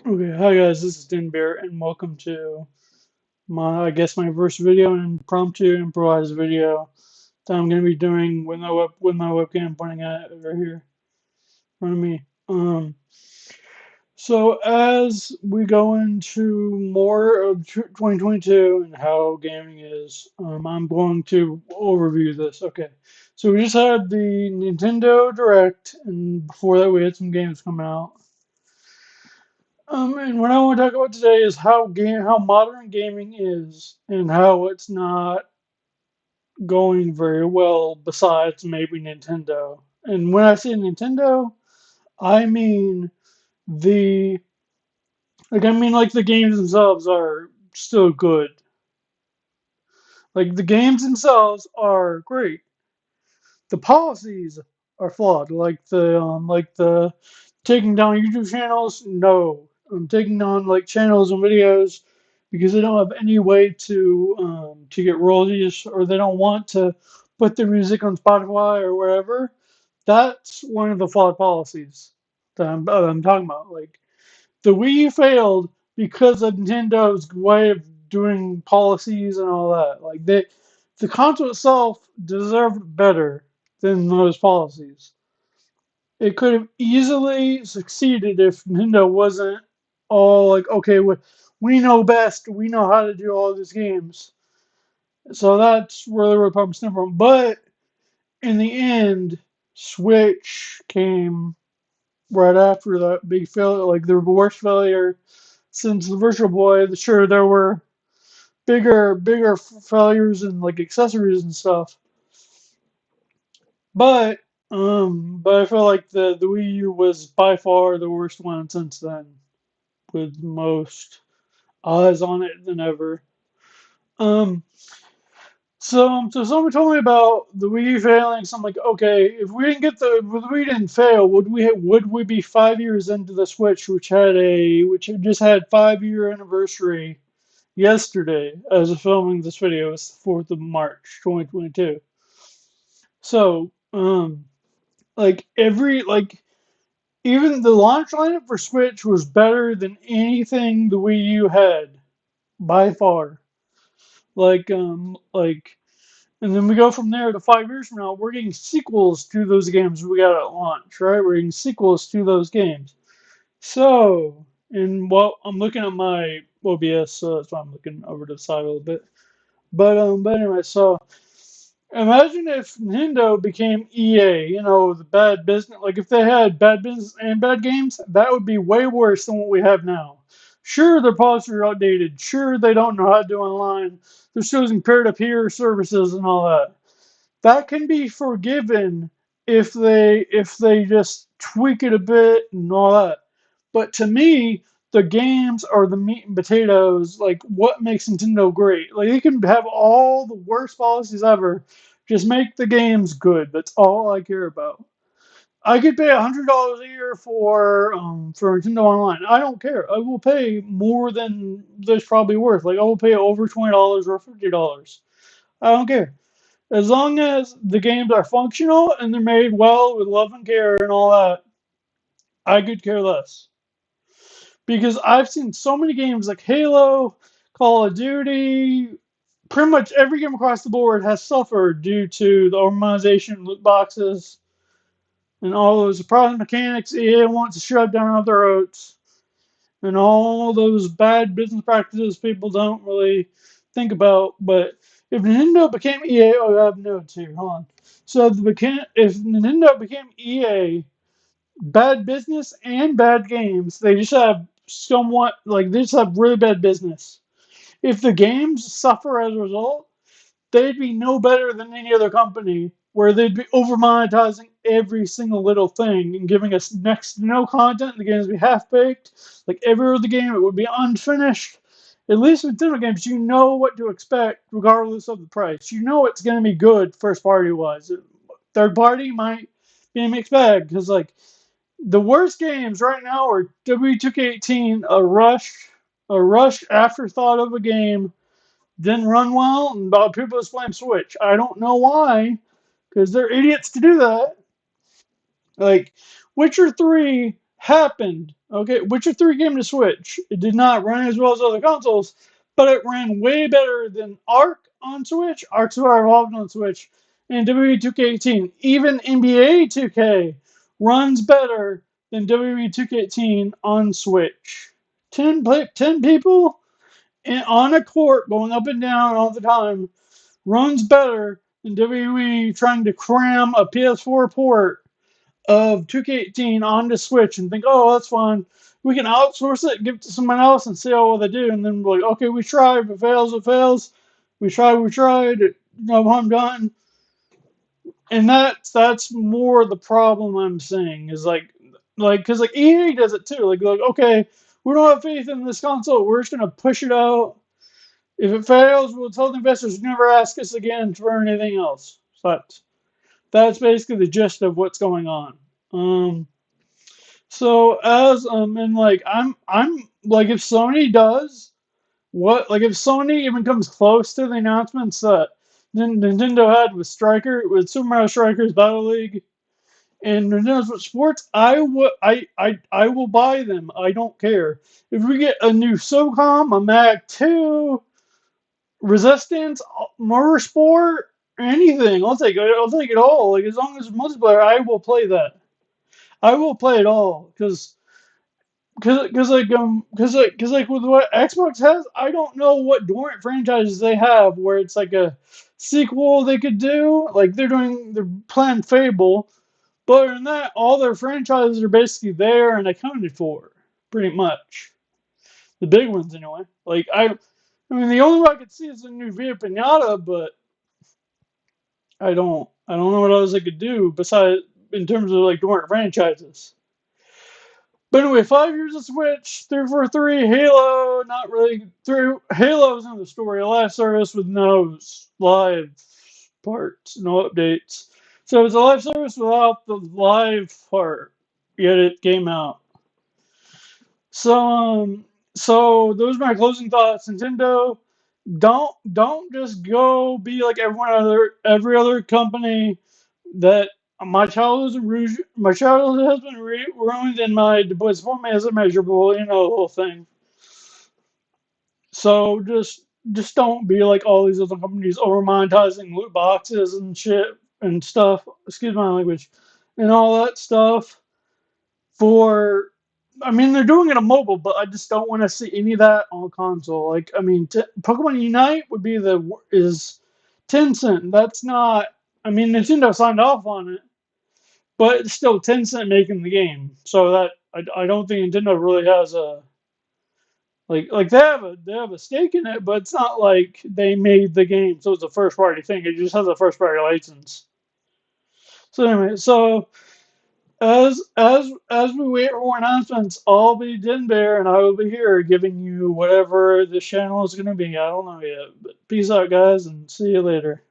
Okay, hi guys, this is Dynbear, and welcome to my first video, an impromptu improvised video that I'm going to be doing with my webcam pointing at it right here in front of me. So as we go into more of 2022 and how gaming is, I'm going to overview this. Okay, so we just had the Nintendo Direct, and before that we had some games coming out. And what I want to talk about today is how modern gaming is and how it's not going very well. Besides maybe Nintendo, and when I say Nintendo, I mean the like the games themselves are still good. Like the games themselves are great. The policies are flawed. Like the taking down YouTube channels. No, I'm taking down like channels and videos because they don't have any way to get royalties, or they don't want to put their music on Spotify or wherever. That's one of the flawed policies that I'm talking about. Like the Wii U failed because of Nintendo's way of doing policies and all that. The console itself deserved better than those policies. It could have easily succeeded if Nintendo wasn't all like, okay, we know best, we know how to do all these games. So that's really where the problem stemmed from. But in the end, Switch came right after that big failure, like the worst failure since the Virtual Boy. Sure, there were bigger failures and like accessories and stuff, but but I feel like the Wii U was by far the worst one since then, with most eyes on it than ever. Um, so someone told me about the Wii U failing. So I'm like, okay, if we didn't fail, would we be 5 years into the Switch, which had just had 5 year anniversary yesterday as of filming this video? It's the 4th of March, 2022. So like even the launch lineup for Switch was better than anything the Wii U had by far. Like and then we go from there to 5 years from now. We're getting sequels to those games we got at launch, right? We're getting sequels to those games. So, and well, I'm looking at my OBS, so that's why I'm looking over to the side a little bit. But anyway, so imagine if Nintendo became EA, the bad business. Like if they had bad business and bad games, that would be way worse than what we have now. Sure, their policies are outdated. Sure, they don't know how to do online. They're still using peer-to-peer services and all that. That can be forgiven if they just tweak it a bit and all that. But to me, the games are the meat and potatoes. Like what makes Nintendo great? Like you can have all the worst policies ever, just make the games good. That's all I care about. I could pay $100 a year for Nintendo Online. I don't care. I will pay more than there's probably worth. Like I will pay over $20 or $50. I don't care. As long as the games are functional and they're made well with love and care and all that, I could care less. Because I've seen so many games like Halo, Call of Duty, pretty much every game across the board has suffered due to the organization, loot boxes, and all those surprise mechanics EA wants to shove down our throats, and all those bad business practices people don't really think about. But if Nintendo became EA, oh, I have notes here. Hold on. So if Nintendo became EA, bad business and bad games, they just have somewhat like they just have really bad business. If the games suffer as a result, they'd be no better than any other company where they'd be over monetizing every single little thing and giving us next to no content. The games would be half baked. Like every other game, it would be unfinished. At least with Nintendo games, you know what to expect regardless of the price. You know it's going to be good first party wise. Third party might be a mixed bag because like the worst games right now are W2K18, a rush afterthought of a game, didn't run well, and people just blame Switch. I don't know why, because they're idiots to do that. Like, Witcher 3 happened. Okay, Witcher 3 came to Switch. It did not run as well as other consoles, but it ran way better than Ark on Switch, Ark Survival Evolved on Switch, and WWE 2K18. Even NBA 2K runs better than WWE 2K18 on Switch. 10 people on a court going up and down all the time runs better than WWE trying to cram a PS4 port of 2K18 onto Switch and think, oh, that's fun. We can outsource it, give it to someone else, and see how well they do. And then we're like, okay, we tried. If it fails, it fails. We tried. No harm done. And that's more the problem I'm seeing is because EA does it too. Like, okay, we don't have faith in this console. We're just gonna push it out. If it fails, we'll tell the investors never ask us again for anything else. So that's basically the gist of what's going on. So as and like I'm like if Sony does what like if Sony even comes close to the announcements that Nintendo had with Super Mario Strikers Battle League and Nintendo Switch Sports, I will buy them. I don't care if we get a new SOCOM, a Mag 2, Resistance, Motorsport, anything. I'll take it. I'll take it all. Like as long as it's multiplayer, I will play that. I will play it all because with what Xbox has, I don't know what dormant franchises they have where it's like a sequel they could do. Like they're playing Fable, but other than that, all their franchises are basically there and accounted for, pretty much. The big ones anyway. I mean, the only one I could see is a new Via Pinata, but I don't know what else they could do besides in terms of like dormant franchises. But anyway, 5 years of Switch, 343, Halo, not really. Through Halo's in the story, a live service with no live parts, no updates. So it's a live service without the live part. Yet it came out. So so those are my closing thoughts. Nintendo, don't just go be like every other company that my childhood has been ruined and my disappointment is immeasurable, you know, the whole thing. So just don't be like all these other companies over monetizing loot boxes and shit and stuff. Excuse my language, and all that stuff. For I mean, they're doing it on mobile, but I just don't want to see any of that on console. Like, I mean, Pokemon Unite would be is Tencent. That's not. I mean, Nintendo signed off on it, but it's still Tencent making the game. So that I don't think Nintendo really has a they have a stake in it, but it's not like they made the game, so it's a first party thing. It just has a first party license. So anyway, so as we wait for more announcements, I'll be Dynbear and I will be here giving you whatever this channel is going to be. I don't know yet, but peace out, guys, and see you later.